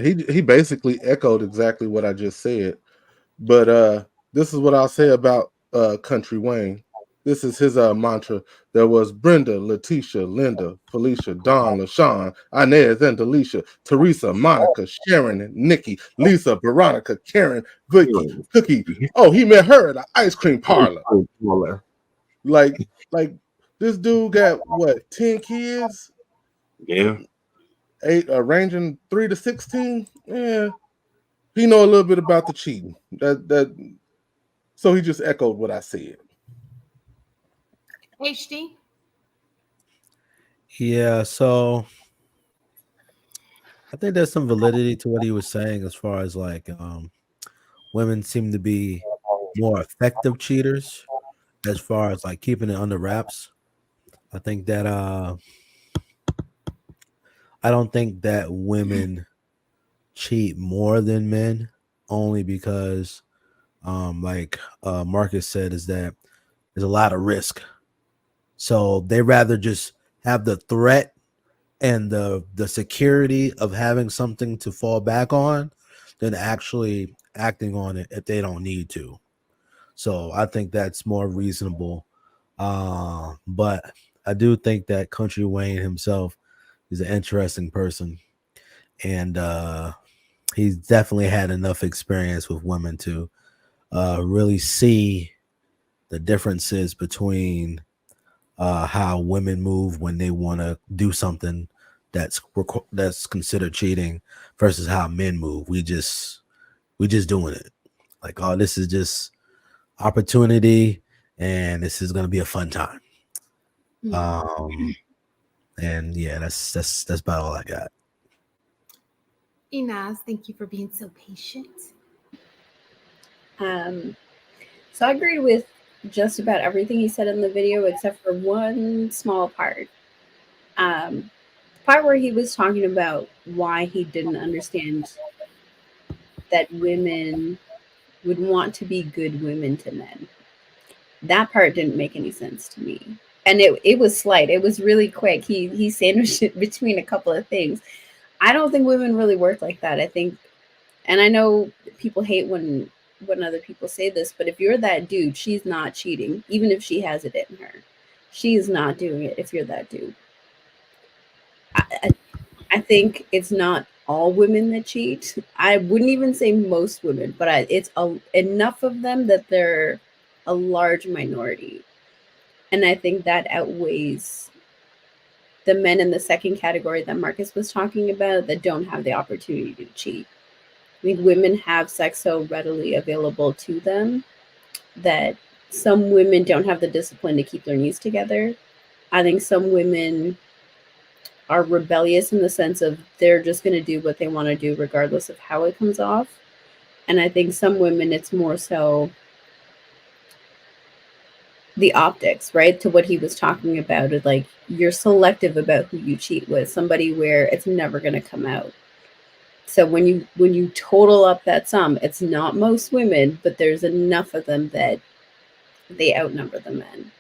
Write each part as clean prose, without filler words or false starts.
He basically echoed exactly what I just said. But this is what I'll say about Country Wayne. This is his mantra. There was Brenda, Letitia, Linda, Felicia, Dawn, LaShawn, Inez, and Delisha, Teresa, Monica, Sharon, and Nikki, Lisa, Veronica, Karen, Vicky, Cookie. Oh, he met her at an ice cream parlor. Like, like this dude got what, 10 kids? Yeah. 8, ranging 3 to 16. Yeah, he know a little bit about the cheating. So he just echoed what I said. HD. Yeah, so I think there's some validity to what he was saying as far as like women seem to be more effective cheaters as far as like keeping it under wraps. I think that I don't think that women cheat more than men only because like Marcus said is that there's a lot of risk. So they rather just have the threat and the security of having something to fall back on than actually acting on it if they don't need to. So I think that's more reasonable. But I do think that Country Wayne himself is an interesting person, and he's definitely had enough experience with women to really see the differences between how women move when they want to do something that's considered cheating versus how men move. We just doing it like, oh, this is just opportunity and this is gonna be a fun time. And yeah, that's about all I got. Inaz, thank you for being so patient. So I agree with just about everything he said in the video except for one small part. Part where he was talking about why he didn't understand that women would want to be good women to men. That part didn't make any sense to me. And it was slight. It was really quick. He sandwiched it between a couple of things. I don't think women really work like that. I think, and I know people hate when other people say this, but if you're that dude, she's not cheating, even if she has it in her. She is not doing it if you're that dude. I think it's not all women that cheat. I wouldn't even say most women, but it's enough of them that they're a large minority. And I think that outweighs the men in the second category that Marcus was talking about that don't have the opportunity to cheat. I think women have sex so readily available to them that some women don't have the discipline to keep their knees together. I think some women are rebellious in the sense of they're just going to do what they want to do regardless of how it comes off. And I think some women, it's more so the optics, right? To what he was talking about, it like you're selective about who you cheat with, somebody where it's never going to come out. So when you total up that sum, it's not most women, but there's enough of them that they outnumber the men.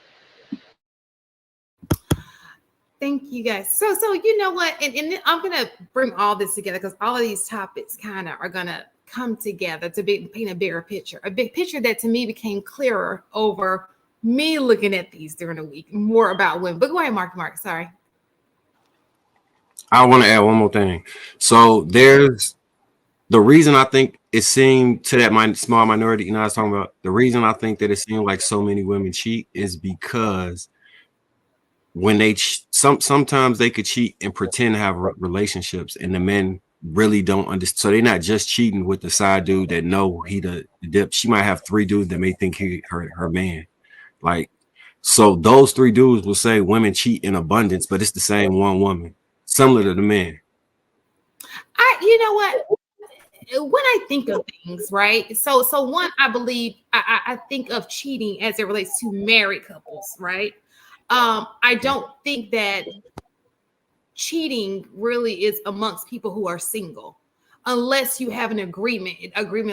Thank you guys. So you know what? And I'm gonna bring all this together because all of these topics kind of are gonna come together to paint a bigger picture. A big picture that to me became clearer over me looking at these during the week, more about women. But go ahead, Mark. Sorry. I want to add one more thing. So there's the reason I think it seemed to that small minority, you know, I was talking about the reason I think that it seemed like so many women cheat is because when they sometimes they could cheat and pretend to have relationships, and the men really don't understand. So they're not just cheating with the side dude that know he the dip. She might have 3 dudes that may think he her man. Like, so those 3 dudes will say women cheat in abundance, but it's the same one woman, similar to the men. You know what? When I think of things, right? So one, I believe I think of cheating as it relates to married couples, right? I don't think that cheating really is amongst people who are single, unless you have an agreement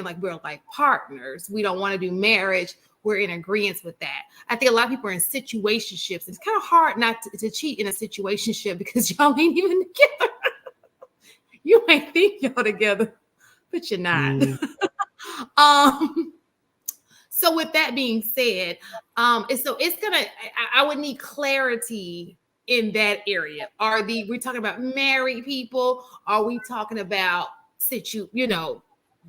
like we're like partners. We don't want to do marriage. We're in agreement with that. I think a lot of people are in situationships. It's kind of hard not to cheat in a situationship because y'all ain't even together. You might think y'all together, but you're not. So with that being said, so it's gonna. I would need clarity in that area. We talking about married people? Are we talking about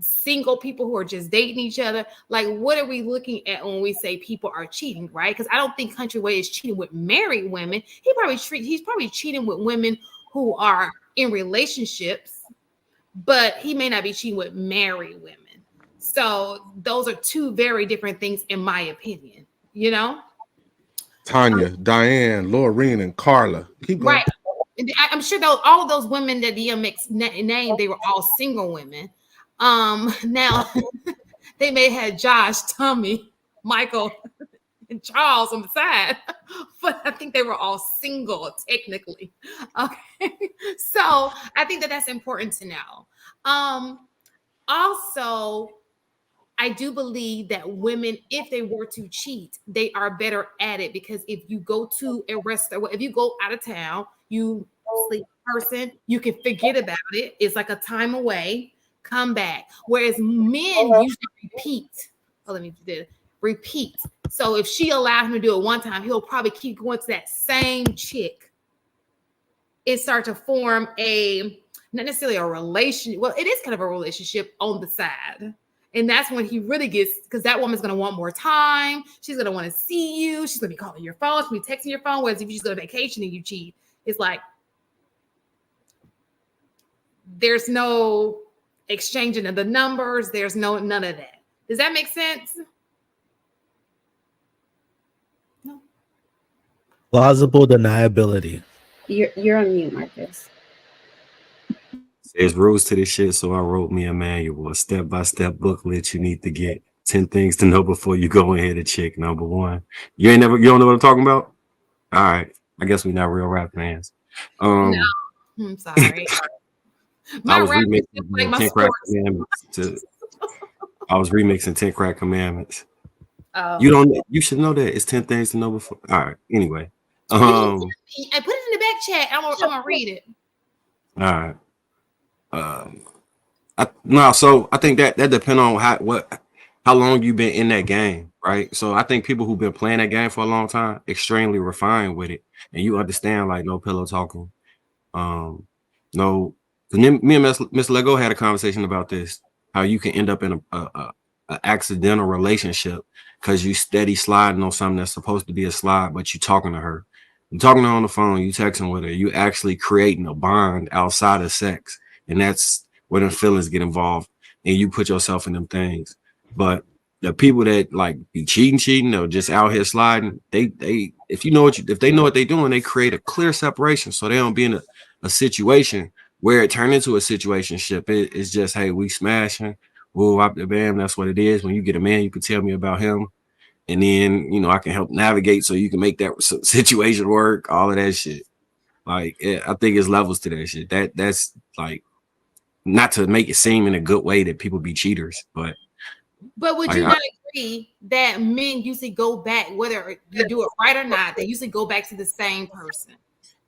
single people who are just dating each other? Like, what are we looking at when we say people are cheating, right? Because I don't think Country Way is cheating with married women. He's probably cheating with women who are in relationships, but he may not be cheating with married women. So those are two very different things, in my opinion. Tanya, Diane, Laureen, and Carla. Keep going. Right. And I'm sure all of those women that DMX named, they were all single women. Now they may have Josh, Tommy, Michael, and Charles on the side, but I think they were all single technically. Okay, so I think that's important to know. Also, I do believe that women, if they were to cheat, they are better at it, because if you go to a restaurant, if you go out of town, you sleep with a person, you can forget about it. It's like a time away, come back. Whereas men usually repeat. Oh, let me do this. Repeat. So if she allowed him to do it one time, he'll probably keep going to that same chick. It starts to form not necessarily a relationship. Well, it is kind of a relationship on the side. And that's when he really gets, because that woman's going to want more time. She's going to want to see you. She's going to be calling your phone. She's going to be texting your phone. Whereas if you just go to vacation and you cheat, it's like there's no exchanging of the numbers. There's none of that. Does that make sense? No. Plausible deniability. You're on mute, Marcus. There's rules to this shit, so I wrote me a manual, a step-by-step booklet you need to get. 10 things to know before you go and hit a chick. Number 1. You don't know what I'm talking about? All right. I guess we're not real rap fans. No, I'm sorry. I was remixing 10 Crack Commandments I was remixing 10 Crack Commandments. Oh. You should know that. It's 10 things to know before. All right. Anyway. I put it in the back chat. I'm gonna read it. All right. So I think that depends on how long you've been in that game, right? So I think people who've been playing that game for a long time, extremely refined with it, and you understand like no pillow talking, no. Me and Miss Lego had a conversation about this, how you can end up in a accidental relationship because you steady sliding on something that's supposed to be a slide, but you talking to her, on the phone, you texting with her, you actually creating a bond outside of sex. And that's where the feelings get involved, and you put yourself in them things. But the people that like be cheating, or just out here sliding, if they know what they're doing, they create a clear separation, so they don't be in a situation where it turned into a situationship. It's just, hey, we smashing, woo, up the bam. That's what it is. When you get a man, you can tell me about him, and then I can help navigate so you can make that situation work. All of that shit. Like, I think it's levels to that shit. That's like. Not to make it seem in a good way that people be cheaters, but would you not agree that men usually go back, whether you do it right or not, they usually go back to the same person?